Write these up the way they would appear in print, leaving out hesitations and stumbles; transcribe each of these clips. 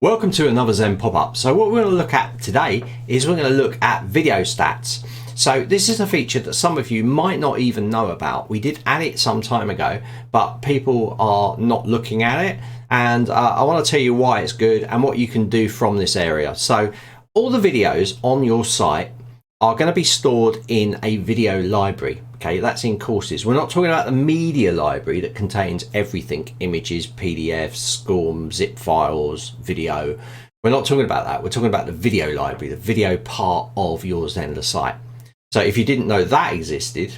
Welcome to another Zen pop-up. So what we're going to look at today is we're going to look at video stats. So this is a feature that some of you might not even know about. We did add it some time ago, but people are not looking at it. And I want to tell you why it's good and what you can do from this area. So all the videos on your site are going to be stored in a video library. Okay, that's in courses. We're not talking about the media library that contains everything, images, PDFs, SCORM, zip files, video. We're not talking about that. We're talking about the video library, the video part of your Zenler site. So if you didn't know that existed,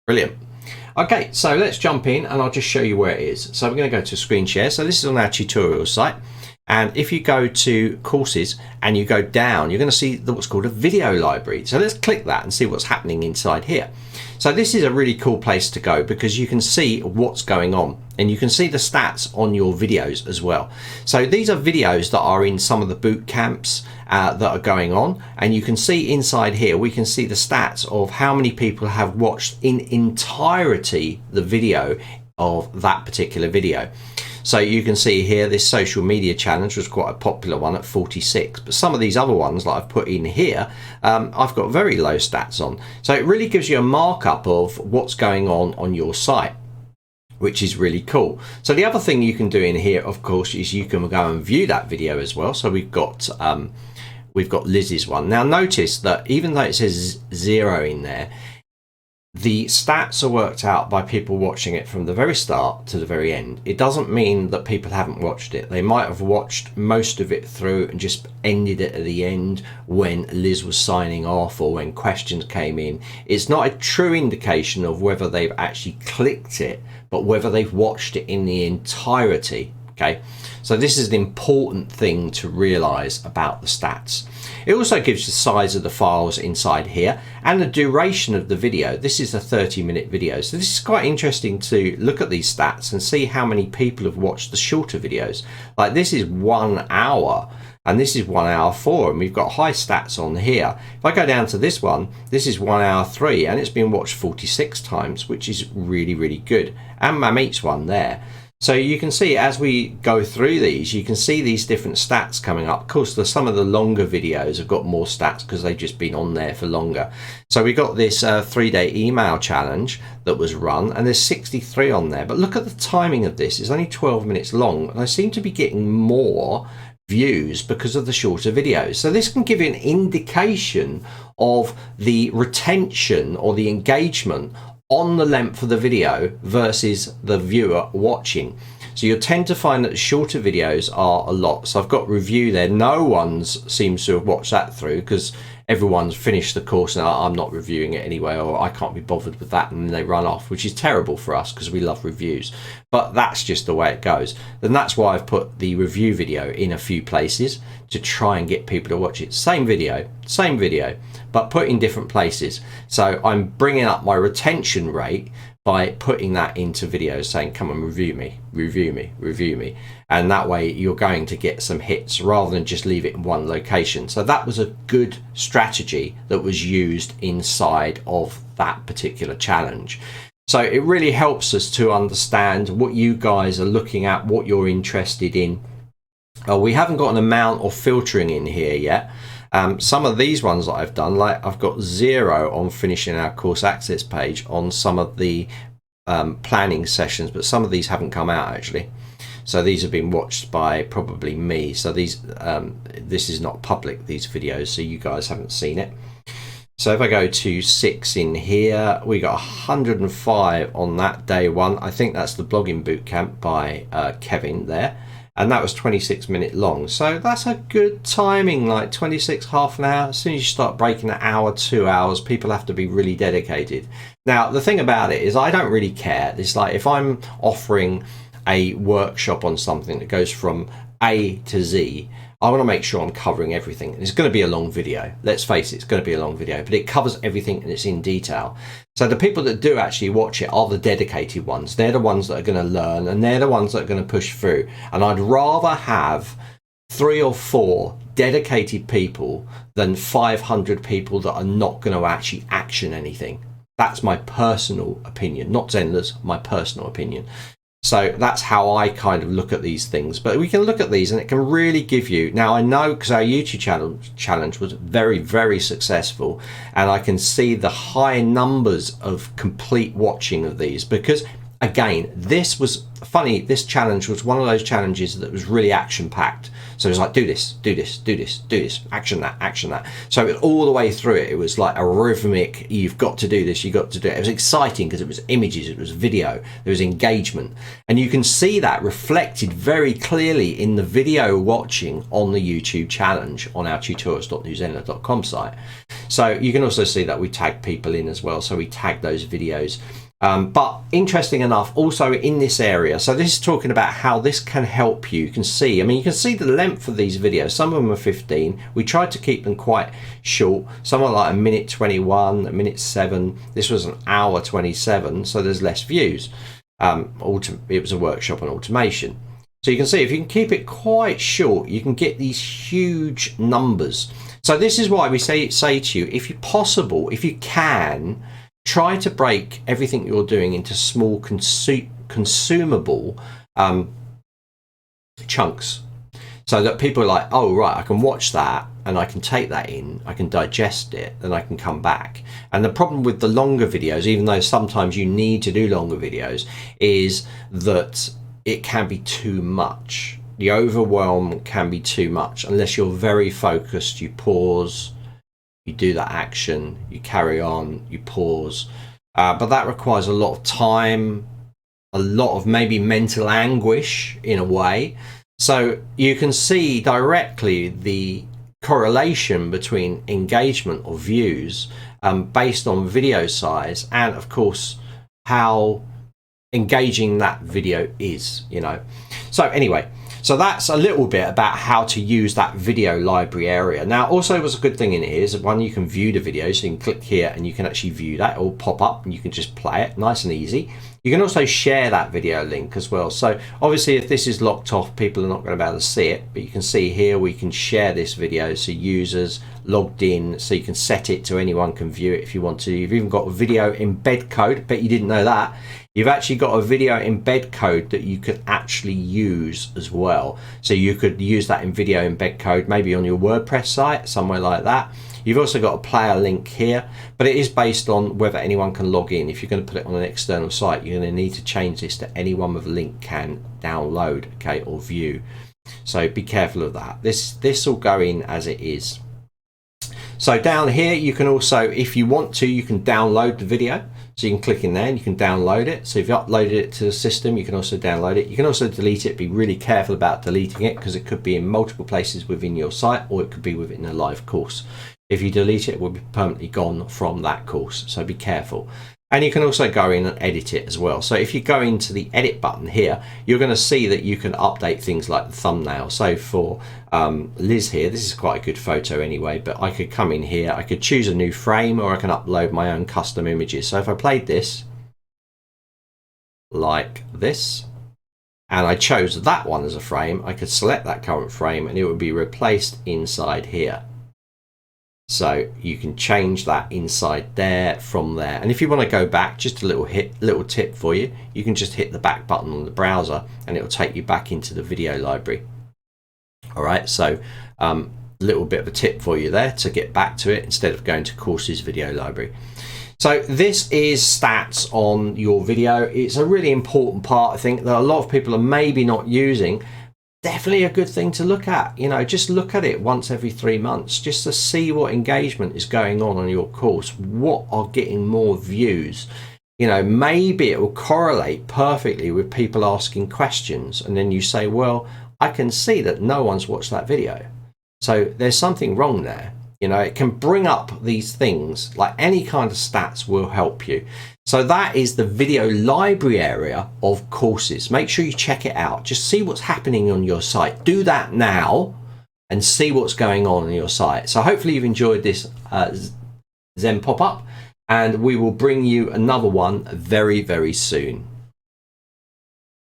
brilliant. Okay, so let's jump in and I'll just show you where it is. So we're going to go to screen share. So this is on our tutorial site. And if you go to courses and you go down, you're going to see what's called a video library. So let's click that and see what's happening inside here. So this is a really cool place to go because you can see what's going on and you can see the stats on your videos as well. So these are videos that are in some of the boot camps that are going on, and you can see inside here, we can see the stats of how many people have watched in entirety the video of that particular video. So you can see here this social media challenge was quite a popular one at 46, but some of these other ones that I've put in here, I've got very low stats on. So it really gives you a markup of what's going on your site, which is really cool. So the other thing you can do in here, of course, is you can go and view that video as well. So we've got Liz's one. Now notice that even though it says 0 in there, the stats are worked out by people watching it from the very start to the very end. It doesn't mean that people haven't watched it. They might have watched most of it through and just ended it at the end when Liz was signing off or when questions came in. It's not a true indication of whether they've actually clicked it, but whether they've watched it in the entirety. Okay, so this is an important thing to realize about the stats. It also gives the size of the files inside here and the duration of the video. This is a 30-minute video, so this is quite interesting to look at these stats and see how many people have watched the shorter videos. Like this is 1 hour and this is 1 hour 4, and we've got high stats on here. If I go down to this one, this is 1 hour 3 and it's been watched 46 times, which is really, really good. And 𝗲𝗍𝗍𝗲 one there. So you can see as we go through these, you can see these different stats coming up. Of course, some of the longer videos have got more stats because they've just been on there for longer. So we got this 3-day email challenge that was run, and there's 63 on there. But look at the timing of this. It's only 12 minutes long, and I seem to be getting more views because of the shorter videos. So this can give you an indication of the retention or the engagement on the length of the video versus the viewer watching. So you'll tend to find that shorter videos are a lot. So I've got review there. No one's seems to have watched that through because everyone's finished the course and I'm not reviewing it anyway, or I can't be bothered with that, and they run off, which is terrible for us because we love reviews. But that's just the way it goes. And that's why I've put the review video in a few places to try and get people to watch it. Same video, but put in different places. So I'm bringing up my retention rate by putting that into videos, saying, come and review me, review me, review me. And that way you're going to get some hits rather than just leave it in one location. So that was a good strategy that was used inside of that particular challenge. So it really helps us to understand what you guys are looking at, what you're interested in. We haven't got an amount or filtering in here yet. Some of these ones that I've done, like I've got 0 on finishing our course access page on some of the planning sessions, but some of these haven't come out actually. So these have been watched by probably me. So these this is not public, these videos, so you guys haven't seen it. So if I go to 6 in here, we got 105 on that day one. I think that's the blogging bootcamp by Kevin there. And that was 26 minute long. So that's a good timing, like 26, half an hour. As soon as you start breaking an hour, 2 hours, people have to be really dedicated. Now, the thing about it is I don't really care. It's like if I'm offering a workshop on something that goes from A to Z, I want to make sure I'm covering everything. And it's going to be a long video. Let's face it, it's going to be a long video, but it covers everything and it's in detail. So the people that do actually watch it are the dedicated ones. They're the ones that are going to learn, and they're the ones that are going to push through. And I'd rather have 3 or 4 dedicated people than 500 people that are not going to actually action anything. That's my personal opinion, not Zenler's, my personal opinion. So that's how I kind of look at these things. But we can look at these and it can really give you, now I know because our YouTube challenge was very, very successful, and I can see the high numbers of complete watching of these, because again, this was funny. This challenge was one of those challenges that was really action packed. So it was like, do this, do this, do this, do this, action that, action that. So all the way through it, it was like a rhythmic, you've got to do this, you've got to do it. It was exciting because it was images, it was video, there was engagement. And you can see that reflected very clearly in the video watching on the YouTube challenge on our tutorials.𝗩𝗂𝗍𝗍𝗀.com site. So you can also see that we tag people in as well. So we tag those videos. But interesting enough, also in this area, so this is talking about how this can help you. You can see, I mean, you can see the length of these videos. Some of them are 15. We tried to keep them quite short. Some are like 1:21, 1:07. This was 1:27, so there's less views. It was a workshop on automation. So you can see if you can keep it quite short, you can get these huge numbers. So this is why we say to you, if possible, if you can, try to break everything you're doing into small consumable chunks, so that people are like, oh right, I can watch that and I can take that in, I can digest it, then I can come back. And the problem with the longer videos, even though sometimes you need to do longer videos, is that it can be too much. The overwhelm can be too much unless you're very focused. You pause, you do that action, you carry on, you pause. But that requires a lot of time, a lot of maybe mental anguish in a way. So you can see directly the correlation between engagement or views based on video size, and of course how engaging that video is, you know. So anyway, so that's a little bit about how to use that video library area. Now, also what's a good thing in here is one, you can view the video. So you can click here and you can actually view that. It will pop up and you can just play it, nice and easy. You can also share that video link as well. So obviously if this is locked off, people are not going to be able to see it, but you can see here we can share this video so users logged in, so you can set it to anyone can view it if you want to. You've even got a video embed code, bet you didn't know that. You've actually got a video embed code that you could actually use as well. So you could use that in video embed code, maybe on your WordPress site, somewhere like that. You've also got a player link here, but it is based on whether anyone can log in. If you're going to put it on an external site, you're going to need to change this to anyone with a link can download, okay, or view. So be careful of that. This will go in as it is. So down here, you can also, if you want to, you can download the video. So you can click in there and you can download it. So if you uploaded it to the system, you can also download it. You can also delete it. Be really careful about deleting it because it could be in multiple places within your site, or it could be within a live course. If you delete it, it will be permanently gone from that course. So be careful. And you can also go in and edit it as well. So if you go into the edit button here, you're going to see that you can update things like the thumbnail. So for Liz here, this is quite a good photo anyway, but I could come in here, I could choose a new frame, or I can upload my own custom images. So if I played this like this, and I chose that one as a frame, I could select that current frame and it would be replaced inside here. So you can change that inside there from there. And if you want to go back, just a little tip for you, you can just hit the back button on the browser and it will take you back into the video library. All right, so a little bit of a tip for you there to get back to it instead of going to courses video library. So this is stats on your video. It's a really important part, I think, that a lot of people are maybe not using. Definitely a good thing to look at. You know, just look at it once every 3 months just to see what engagement is going on your course, what are getting more views. You know, maybe it will correlate perfectly with people asking questions, and then you say, well, I can see that no one's watched that video, so there's something wrong there. You know, it can bring up these things, like any kind of stats will help you. So that is the video library area of courses. Make sure you check it out. Just see what's happening on your site. Do that now and see what's going on your site. So hopefully you've enjoyed this Zen pop-up, and we will bring you another one very, very soon.